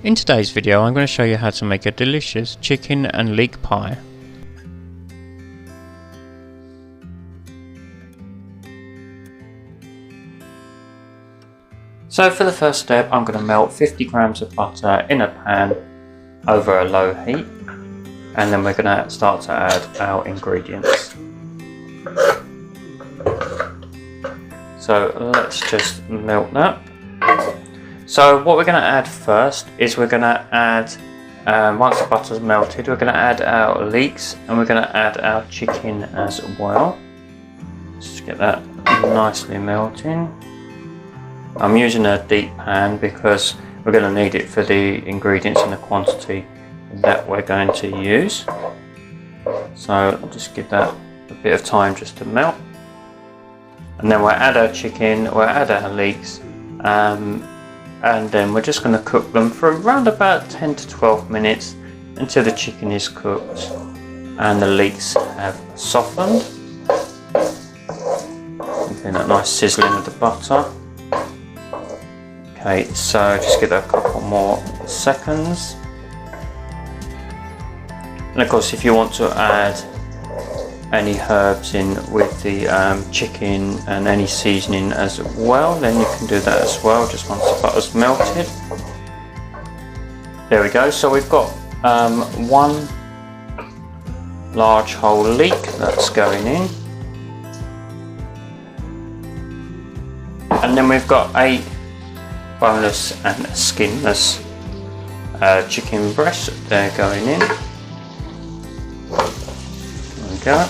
In today's video I'm going to show you how to make a delicious chicken and leek pie. So for the first step I'm going to melt 50 grams of butter in a pan over a low heat, and then we're going to start to add our ingredients. So let's just melt that. So what we're going to add first is we're going to add, once the butter's melted, we're going to add our leeks and we're going to add our chicken as well. Just get that nicely melting. I'm using a deep pan because we're going to need it for the ingredients and the quantity that we're going to use. So just give that a bit of time just to melt. And then we'll add our chicken, we'll add our leeks, and then we're just going to cook them for around about 10 to 12 minutes until the chicken is cooked and the leeks have softened. Getting that nice sizzling of the butter. Okay, so just give that a couple more seconds. And of course, if you want to add any herbs in with the chicken and any seasoning as well, then you can do that as well, just once the butter's melted. There we go. So we've got one large whole leek that's going in, and then we've got 8 boneless and skinless chicken breasts. They're going in. There we go.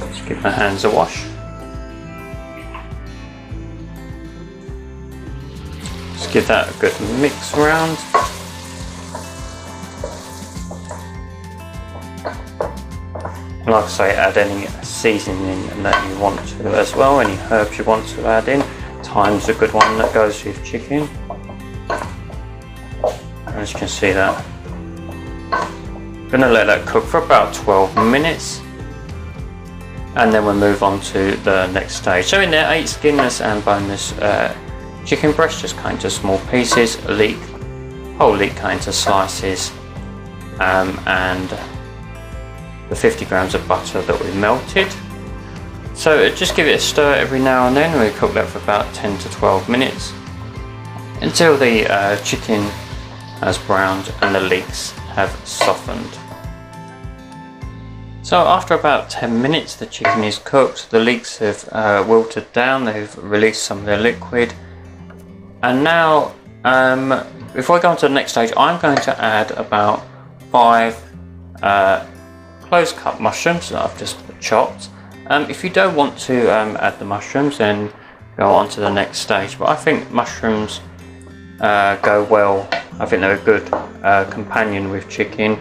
Just give my hands a wash. Just give that a good mix around. Like I say, add any seasoning that you want to as well, any herbs you want to add in. Thyme's a good one that goes with chicken. As you can see that. I'm going to let that cook for about 12 minutes and then we'll move on to the next stage. So in there, 8 skinless and boneless chicken breasts, just cut into small pieces, whole leek cut into slices, and the 50 grams of butter that we melted. So just give it a stir every now and then. We cook that for about 10 to 12 minutes until the chicken has browned and the leeks have softened. So after about 10 minutes the chicken is cooked, the leeks have wilted down, they've released some of their liquid, and now before I go on to the next stage I'm going to add about 5 close cut mushrooms that I've just chopped. If you don't want to add the mushrooms, then go on to the next stage, but I think mushrooms go well. I think they're a good companion with chicken,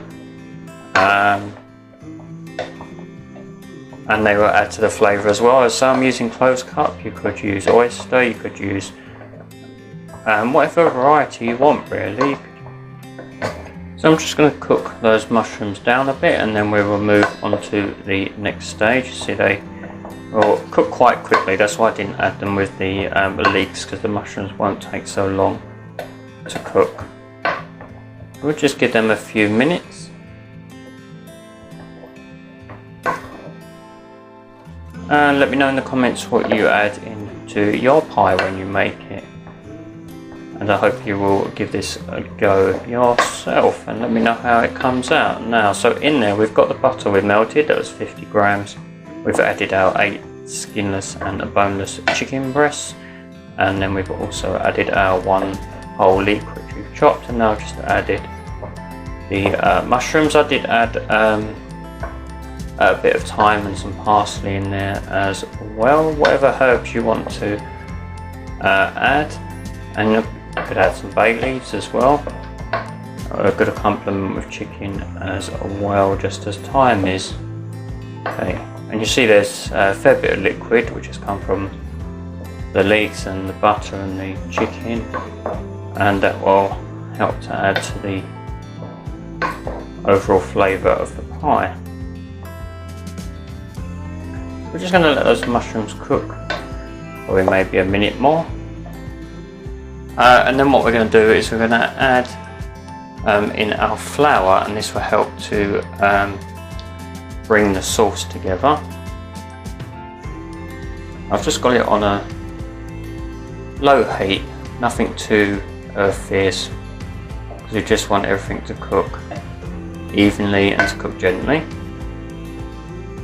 and they will add to the flavour as well. So I'm using close cut. You could use oyster, you could use whatever variety you want really. So I'm just going to cook those mushrooms down a bit and then we will move on to the next stage. You see they will cook quite quickly, that's why I didn't add them with the leeks, because the mushrooms won't take so long to cook. We'll just give them a few minutes. And let me know in the comments what you add into your pie when you make it. And I hope you will give this a go yourself and let me know how it comes out. Now, so in there we've got the butter we melted, that was 50 grams. We've added our 8 skinless and boneless chicken breasts, and then we've also added our 1 whole leek which we've chopped, and now just added the mushrooms. I did add a bit of thyme and some parsley in there as well, whatever herbs you want to add, and you could add some bay leaves as well. A good accompaniment with chicken as well, just as thyme is. Okay, and you see there's a fair bit of liquid which has come from the leeks and the butter and the chicken, and that will help to add to the overall flavour of the pie. We're just going to let those mushrooms cook for maybe a minute more. And then what we're going to do is we're going to add in our flour, and this will help to bring the sauce together. I've just got it on a low heat, nothing too fierce, because you just want everything to cook evenly and to cook gently.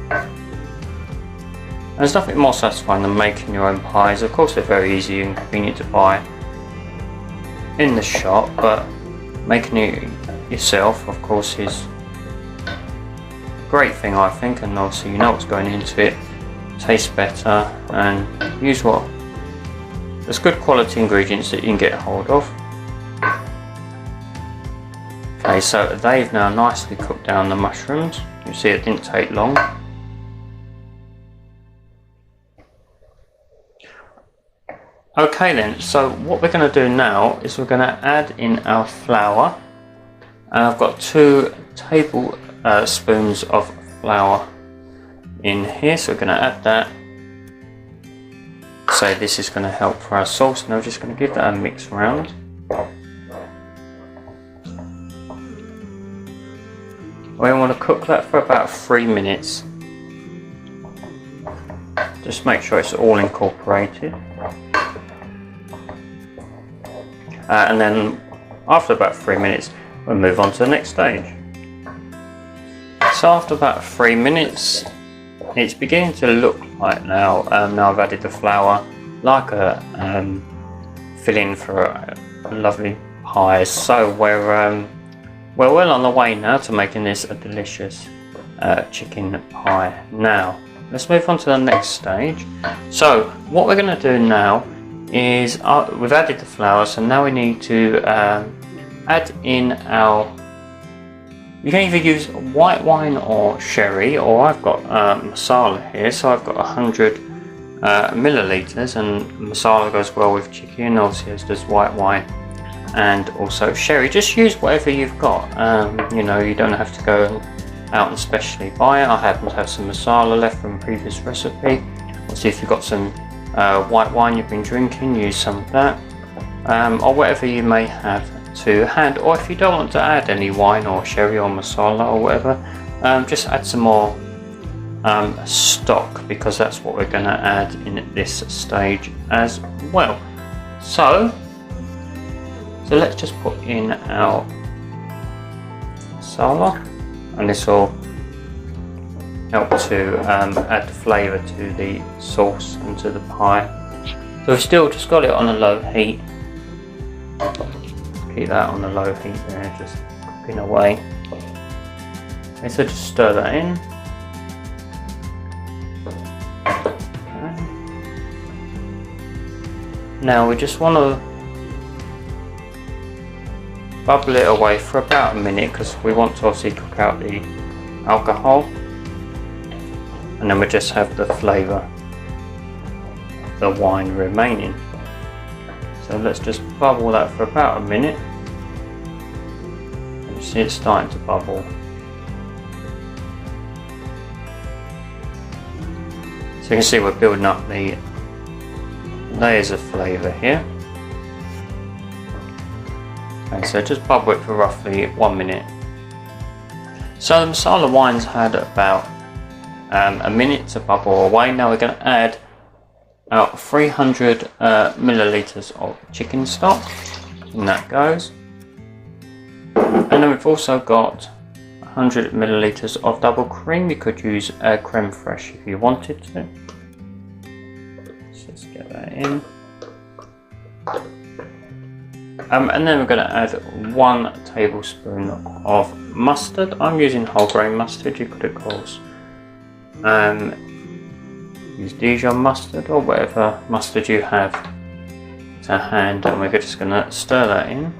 And there's nothing more satisfying than making your own pies. Of course they're very easy and convenient to buy in the shop, but making it yourself of course is a great thing, I think, and obviously you know what's going into it, tastes better, and use there's good quality ingredients that you can get hold of. Okay, so they've now nicely cooked down the mushrooms. You see it didn't take long. Okay then, so what we're going to do now is we're going to add in our flour, and I've got 2 tablespoons of flour in here, so we're going to add that. So this is going to help for our sauce. Now we're just going to give that a mix around. We want to cook that for about 3 minutes. Just make sure it's all incorporated. And then after about 3 minutes, we'll move on to the next stage. So after about 3 minutes, it's beginning to look like now I've added the flour, like a filling for a lovely pie. So we're well on the way now to making this a delicious chicken pie. Now let's move on to the next stage. So what we're going to do now is we've added the flour, so now we need to add in our, you can either use white wine or sherry, or I've got masala here, so I've got 100 milliliters, and masala goes well with chicken, obviously as does white wine and also sherry. Just use whatever you've got, you know, you don't have to go out and specially buy it. I happen to have some masala left from a previous recipe. Obviously if you've got some white wine you've been drinking, use some of that, or whatever you may have to hand. Or if you don't want to add any wine or sherry or masala or whatever, just add some more stock, because that's what we're going to add in this stage as well. So let's just put in our masala, and this will help to add flavour to the sauce and to the pie. So we've still just got it on a low heat. Keep that on the low heat there, just cooking away. Okay, so just stir that in. Okay. Now we just want to bubble it away for about a minute, because we want to obviously cook out the alcohol, and then we just have the flavour of the wine remaining. So let's just bubble that for about a minute. You see it's starting to bubble. So you can see we're building up the layers of flavour here. Okay, so just bubble it for roughly 1 minute. So the masala wine's had about a minute to bubble away. Now we're going to add about 300 milliliters of chicken stock, and that goes. And then we've also got 100 milliliters of double cream. You could use creme fraiche if you wanted to. Let's just get that in. And then we're going to add 1 tablespoon of mustard. I'm using whole grain mustard. You could of course use Dijon mustard or whatever mustard you have to hand, and we're just going to stir that in.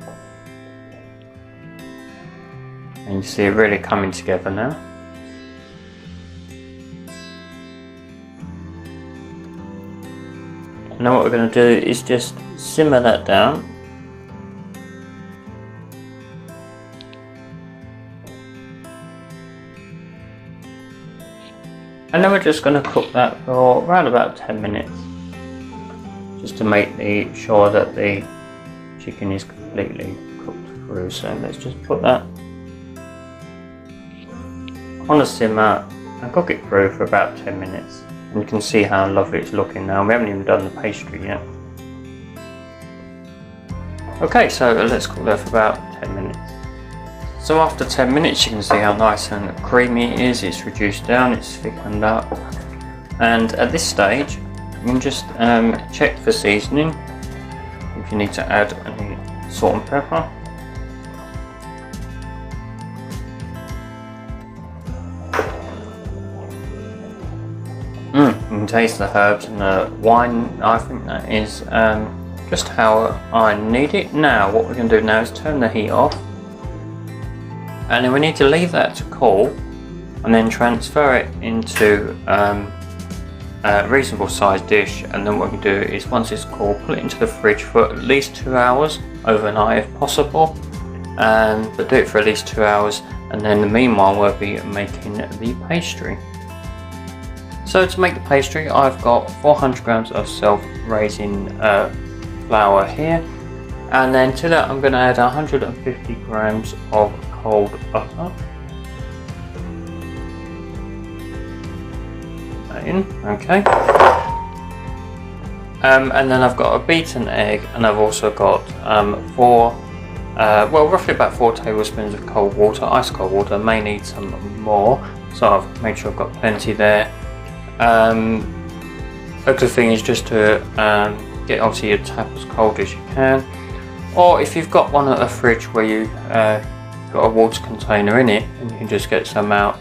And you see it really coming together now. Now what we're going to do is just simmer that down. And then we're just going to cook that for around about 10 minutes, just to make sure that the chicken is completely cooked through. So let's just put that on a simmer and cook it through for about 10 minutes. And you can see how lovely it's looking now. We haven't even done the pastry yet. Okay, so let's cook that for about 10 minutes. So after 10 minutes you can see how nice and creamy it is. It's reduced down, it's thickened up. And at this stage you can just check for seasoning if you need to add any salt and pepper. You can taste the herbs and the wine. I think that is just how I need it. Now what we're going to do now is turn the heat off, and then we need to leave that to cool and then transfer it into a reasonable sized dish. And then what we do is, once it's cool, put it into the fridge for at least 2 hours, overnight if possible, but do it for at least 2 hours, and then in the meanwhile we'll be making the pastry. So to make the pastry, I've got 400 grams of self-raising flour here, and then to that I'm going to add 150 grams of cold butter. Put that in, okay. And then I've got a beaten egg, and I've also got roughly about 4 tablespoons of cold water, ice cold water. I may need some more, so I've made sure I've got plenty there. A good thing is just to get obviously your tap as cold as you can, or if you've got one at a fridge where you got a water container in it and you can just get some out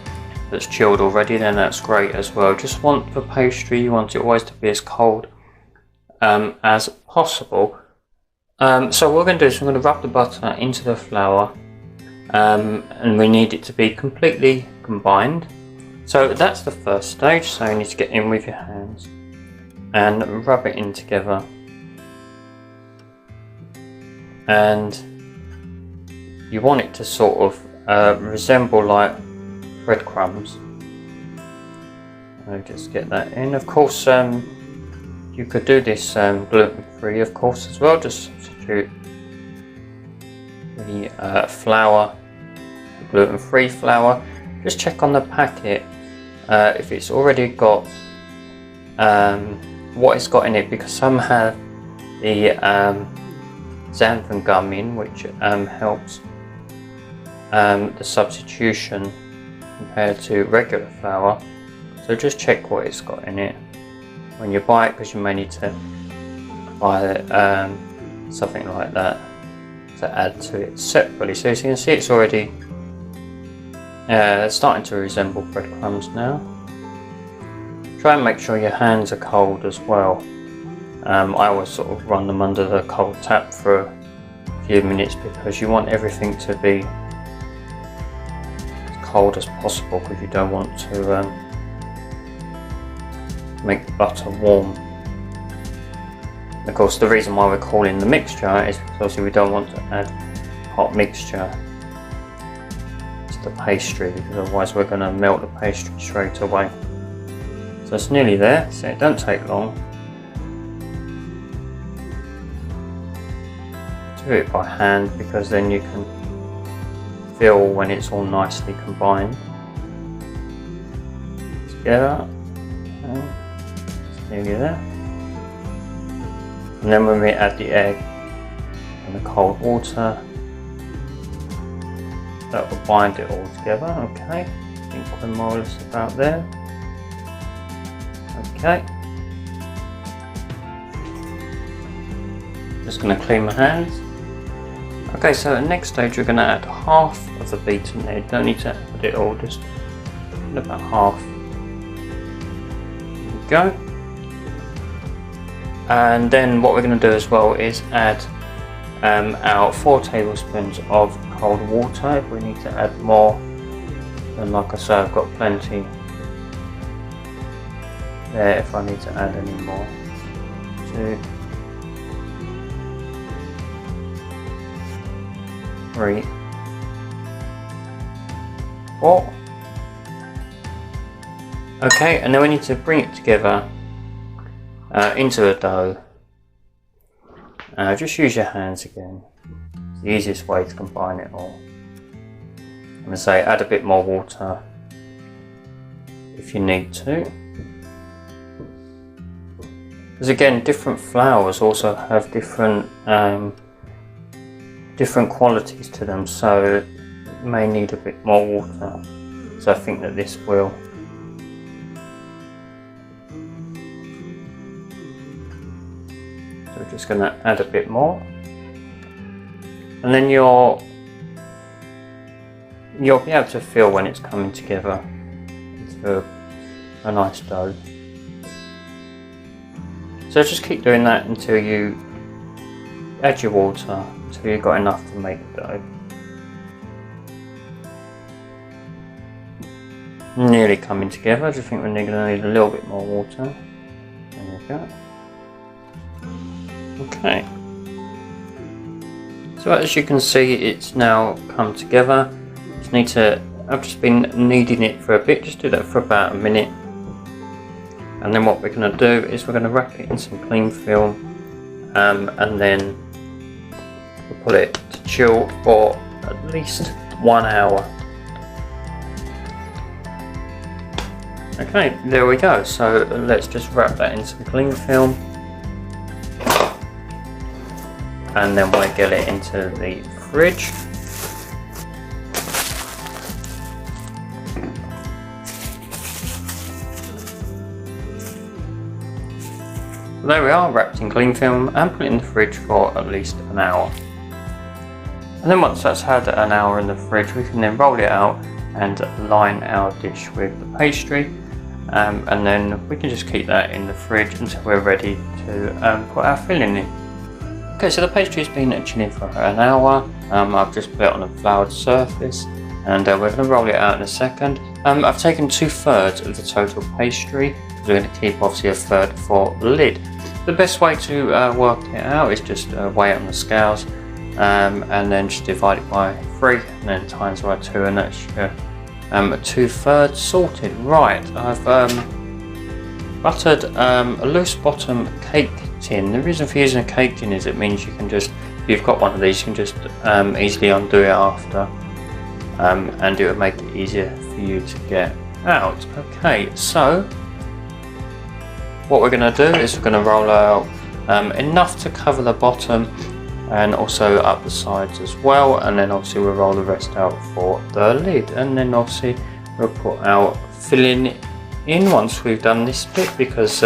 that's chilled already, then that's great as well. Just want the pastry, you want it always to be as cold as possible. So what we're going to do is we're going to rub the butter into the flour, and we need it to be completely combined. So that's the first stage, so you need to get in with your hands and rub it in together. And you want it to sort of resemble like breadcrumbs. So just get that in. Of course, you could do this gluten-free, of course, as well. Just substitute the flour, the gluten-free flour. Just check on the packet if it's already got what it's got in it, because some have the xanthan gum in, which helps the substitution compared to regular flour. So just check what it's got in it when you buy it, because you may need to buy something like that to add to it separately. So as you can see, it's already starting to resemble breadcrumbs now. Try and make sure your hands are cold as well. I always sort of run them under the cold tap for a few minutes, because you want everything to be as cold as possible, because you don't want to make the butter warm. Of course, the reason why we're cooling the mixture is because obviously we don't want to add hot mixture to the pastry, because otherwise we're going to melt the pastry straight away. So it's nearly there, so it don't take long. Do it by hand, because then you can feel when it's all nicely combined together. Okay. It's nearly there. And then when we add the egg and the cold water, that will bind it all together. Okay, I think we're more or less about there. Okay, just going to clean my hands. Okay, so at the next stage we're going to add half of the beaten egg. Don't need to add it all, just about half. There we go. And then what we're going to do as well is add our 4 tablespoons of cold water. If we need to add more, then like I say, I've got plenty there if I need to add any more. 2, 3, 4. Okay, and then we need to bring it together into a dough. just use your hands again. It's the easiest way to combine it all. I'm going to say add a bit more water if you need to. Because again, different flours also have different qualities to them, so it may need a bit more water. So I think that this will. So we're just going to add a bit more, and then you'll be able to feel when it's coming together into a nice dough. So just keep doing that until you add your water, until you've got enough to make the dough. Nearly coming together. I just think we're going to need a little bit more water. There we go. Okay. So as you can see, it's now come together. I've just been kneading it for a bit. Just do that for about a minute. And then what we're going to do is we're going to wrap it in some cling film, and then we'll put it to chill for at least 1 hour. Okay, there we go. So let's just wrap that in some cling film, and then we'll get it into the fridge. There we are, wrapped in cling film, and put it in the fridge for at least an hour. And then once that's had an hour in the fridge, we can then roll it out and line our dish with the pastry, and then we can just keep that in the fridge until we're ready to put our filling in. Okay, so the pastry's been chilling for an hour. I've just put it on a floured surface, and we're going to roll it out in a second. I've taken 2/3 of the total pastry. We're going to keep obviously 1/3 for the lid. The best way to work it out is just weigh it on the scales, and then just divide it by 3 and then times by 2, and that's your 2/3 sorted. Right, I've buttered a loose bottom cake tin. The reason for using a cake tin is it means you can just, if you've got one of these, you can just easily undo it after, and it will make it easier for you to get out. Okay, so what we're going to do is we're going to roll out enough to cover the bottom and also up the sides as well, and then obviously we'll roll the rest out for the lid, and then obviously we'll put our filling in once we've done this bit, because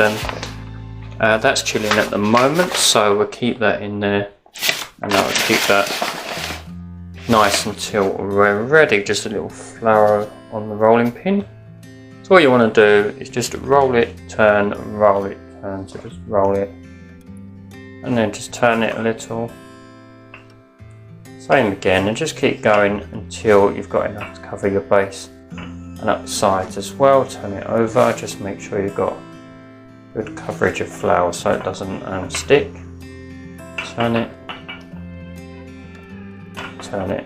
that's chilling at the moment, so we'll keep that in there, and that will keep that nice until we're ready. Just a little flour on the rolling pin. So what you want to do is just roll it, turn, roll it, turn. So just roll it, and then just turn it a little. Same again, and just keep going until you've got enough to cover your base, and up the sides as well. Turn it over. Just make sure you've got good coverage of flour so it doesn't stick. Turn it, turn it.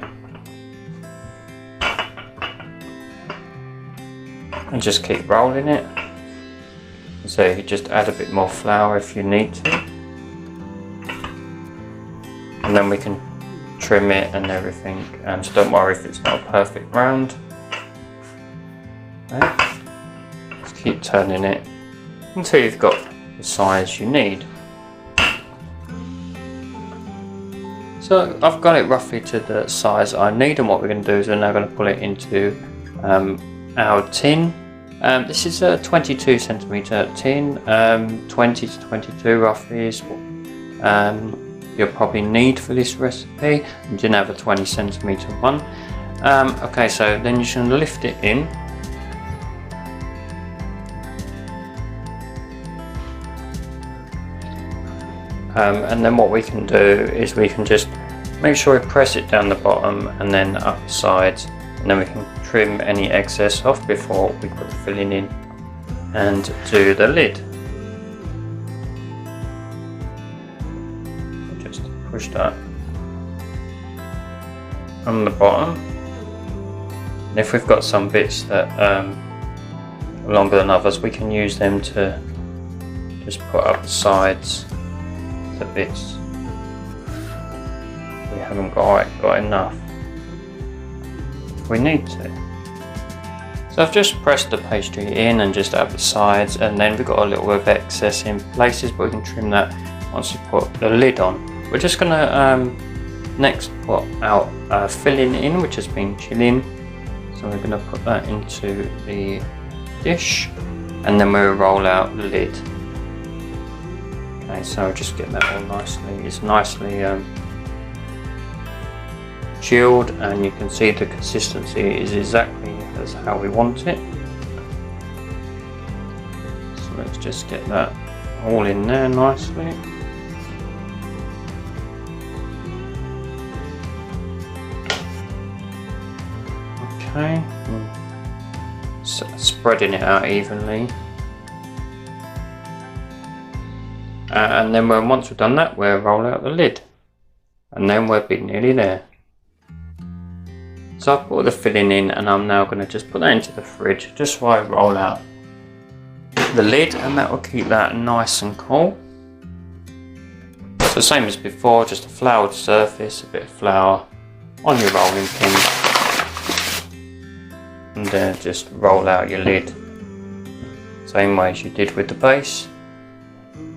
And just keep rolling it. So you just add a bit more flour if you need to, and then we can trim it and everything, and so don't worry if it's not a perfect round. Okay. Just keep turning it until you've got the size you need. So I've got it roughly to the size I need, and what we're going to do is we're now going to pull it into our tin. This is a 22 centimeter tin. 20 to 22 roughly is what you'll probably need for this recipe. You didn't have a 20 centimeter one. Okay, so then you should lift it in. And then what we can do is we can just make sure we press it down the bottom and then up the sides, and then we can trim any excess off before we put the filling in and do the lid. Just push that on the bottom, and if we've got some bits that are longer than others, we can use them to just put up the sides, the bits we haven't got enough. We need to. So I've just pressed the pastry in and just at the sides, and then we've got a little bit of excess in places, but we can trim that once you put the lid on. We're just going to next put our filling in, which has been chilling. So we're going to put that into the dish, and then we'll roll out the lid. Okay, so just get that all nicely. It's nicely chilled, and you can see the consistency is exactly as how we want it. So let's just get that all in there nicely. Okay, spreading it out evenly, and then once we've done that, we'll roll out the lid, and then we'll be nearly there. So I've put the filling in, and I'm now going to just put that into the fridge just while I roll out the lid, and that will keep that nice and cool. So same as before, just a floured surface, a bit of flour on your rolling pin, and then just roll out your lid. Same way as you did with the base.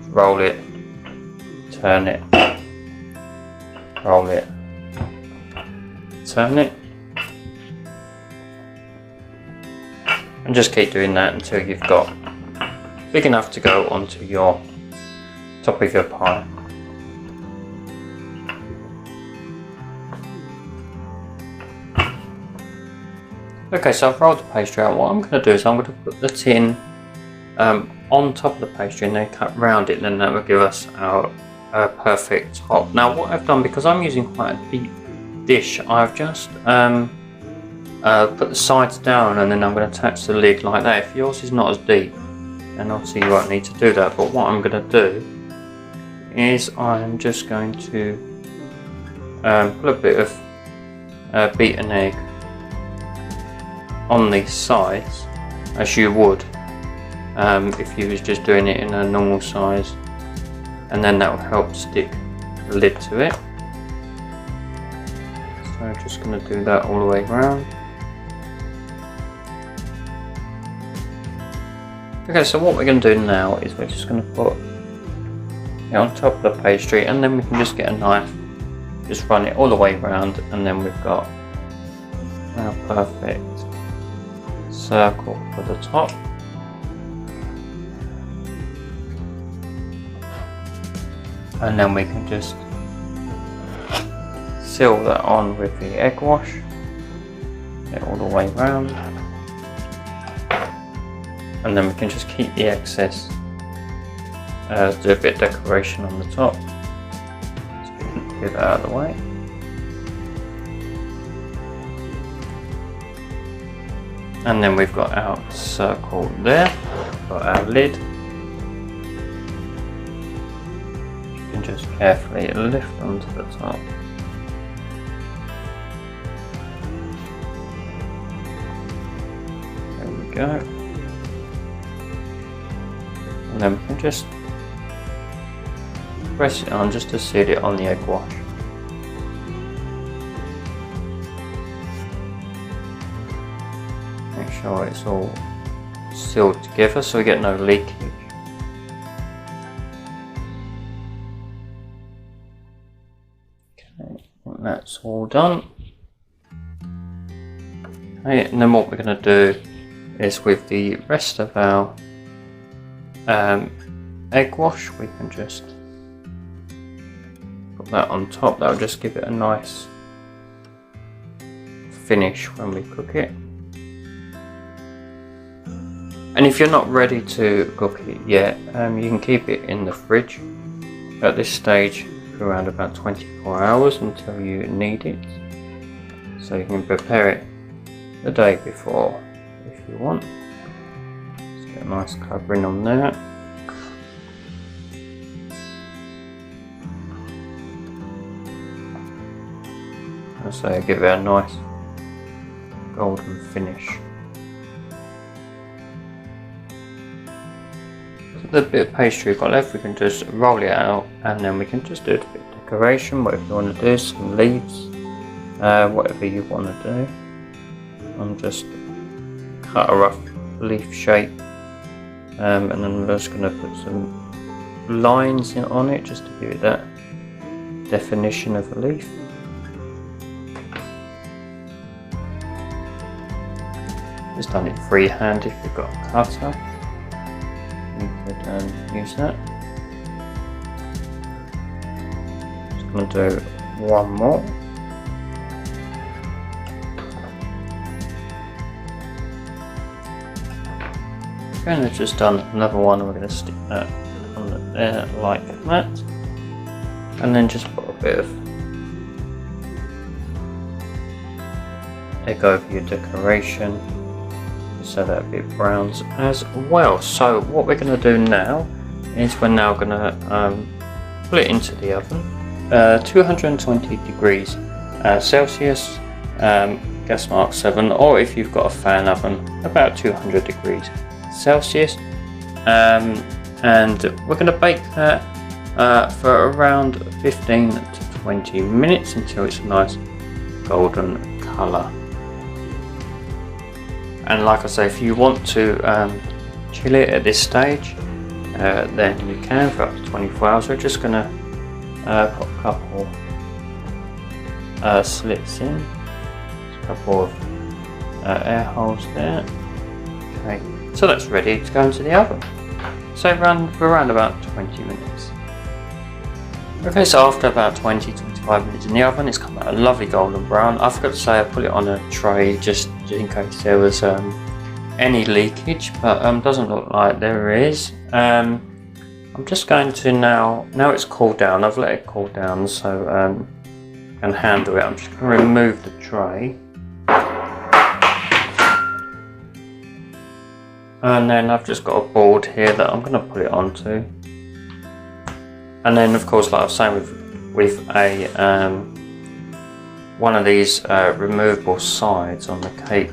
Roll it, turn it, roll it, turn it. And just keep doing that until you've got big enough to go onto your top of your pie. Okay, so I've rolled the pastry out. What I'm going to do is I'm going to put the tin on top of the pastry and then cut round it, and then that will give us our perfect top. Now what I've done, because I'm using quite a deep dish, I've just put the sides down, and then I'm going to attach the lid like that. If yours is not as deep, then obviously you won't need to do that, but what I'm going to do is I'm just going to put a bit of beaten egg on these sides, as you would if you was just doing it in a normal size, and then that will help stick the lid to it. So I'm just going to do that all the way around. Okay, so what we're going to do now is we're just going to put it on top of the pastry, and then we can just get a knife, just run it all the way around, and then we've got our perfect circle for the top. And then we can just seal that on with the egg wash, get it all the way around, and then we can just keep the excess, do a bit of decoration on the top. Just get that out of the way. And then we've got our circle there, got our lid. You can just carefully lift onto the top. There we go. And then we can just press it on just to seal it on the egg wash. Make sure it's all sealed together so we get no leakage. Okay, that's all done. Okay, and then what we're going to do is with the rest of our egg wash, we can just put that on top. That'll just give it a nice finish when we cook it. And if you're not ready to cook it yet, you can keep it in the fridge at this stage for around about 24 hours until you need it. So you can prepare it the day before if you want. Just get a nice covering on there. And so give it a nice golden finish. The bit of pastry we've got left, we can just roll it out, and then we can just do a bit of decoration, whatever you want to do, some leaves, whatever you want to do. I'm just cut a rough leaf shape, and then I'm just going to put some lines on it just to give it that definition of a leaf. Just done it freehand. If you've got a cutter, you could use that. Just going to do one more. And I've just done another one. We're going to stick that on there like that, and then just put a bit of egg over your decoration so that a bit browns as well. So what we're going to do now is we're now going to put it into the oven, 220 degrees Celsius, gas mark 7, or if you've got a fan oven, about 200 degrees Celsius, and we're going to bake that for around 15 to 20 minutes until it's a nice golden colour. And like I say, if you want to chill it at this stage, then you can for up to 24 hours. We're just going to put a couple slits in, a couple of air holes there. Okay. So that's ready to go into the oven. So for around about 20 minutes. Okay, so after about 20-25 minutes in the oven, it's come out a lovely golden brown. I forgot to say I put it on a tray just in case there was any leakage, but doesn't look like there is. I'm just going to now it's cooled down, I've let it cool down so I can handle it. I'm just going to remove the tray. And then I've just got a board here that I'm going to put it onto. And then of course, like I was saying, with a one of these removable sides on the cake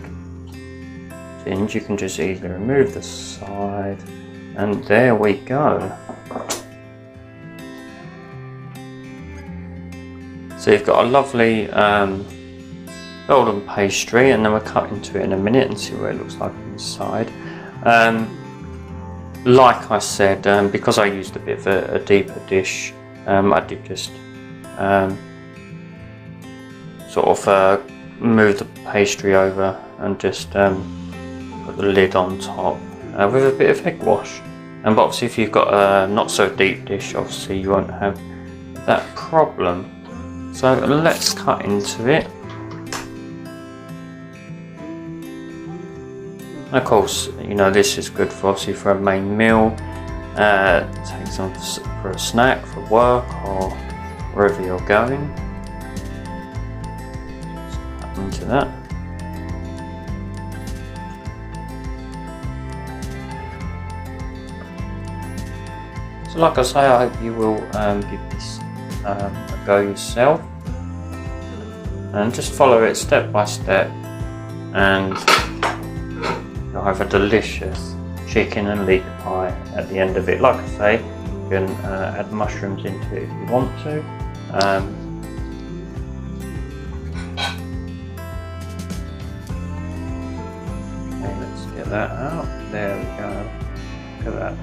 tins, you can just easily remove the side, and there we go. So you've got a lovely golden pastry, and then we'll cut into it in a minute and see what it looks like inside. Like I said, because I used a bit of a deeper dish, I did just sort of move the pastry over and just put the lid on top with a bit of egg wash. And obviously if you've got a not so deep dish, obviously you won't have that problem. So let's cut into it. And of course, you know, this is good for obviously for a main meal, take some for a snack, for work, or wherever you're going. Just cut into that. So like I say, I hope you will give this a go yourself, and just follow it step by step, and you'll have a delicious chicken and leek pie at the end of it. Like I say, you can add mushrooms into it if you want to. Okay, let's get that out. There we go. Look at that.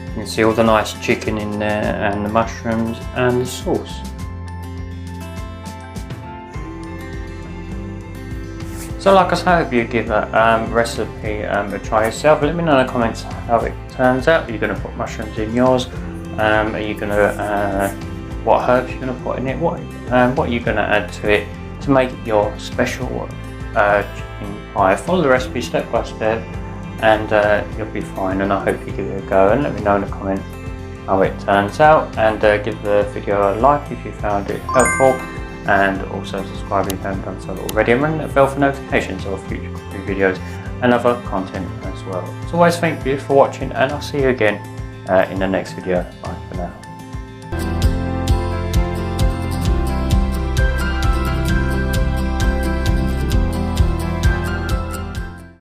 You can see all the nice chicken in there, and the mushrooms and the sauce. So like I say, I hope you give that recipe a try yourself. Let me know in the comments how it turns out. Are you going to put mushrooms in yours? Are you going to, what herbs you're going to put in it? What are you going to add to it to make it your special chicken pie? Follow the recipe step by step, and you'll be fine. And I hope you give it a go, and let me know in the comments how it turns out. And give the video a like if you found it helpful. And also subscribe if you haven't done so already, and ring that bell for notifications of future cooking videos and other content as well. As always, thank you for watching, and I'll see you again in the next video. Bye for now.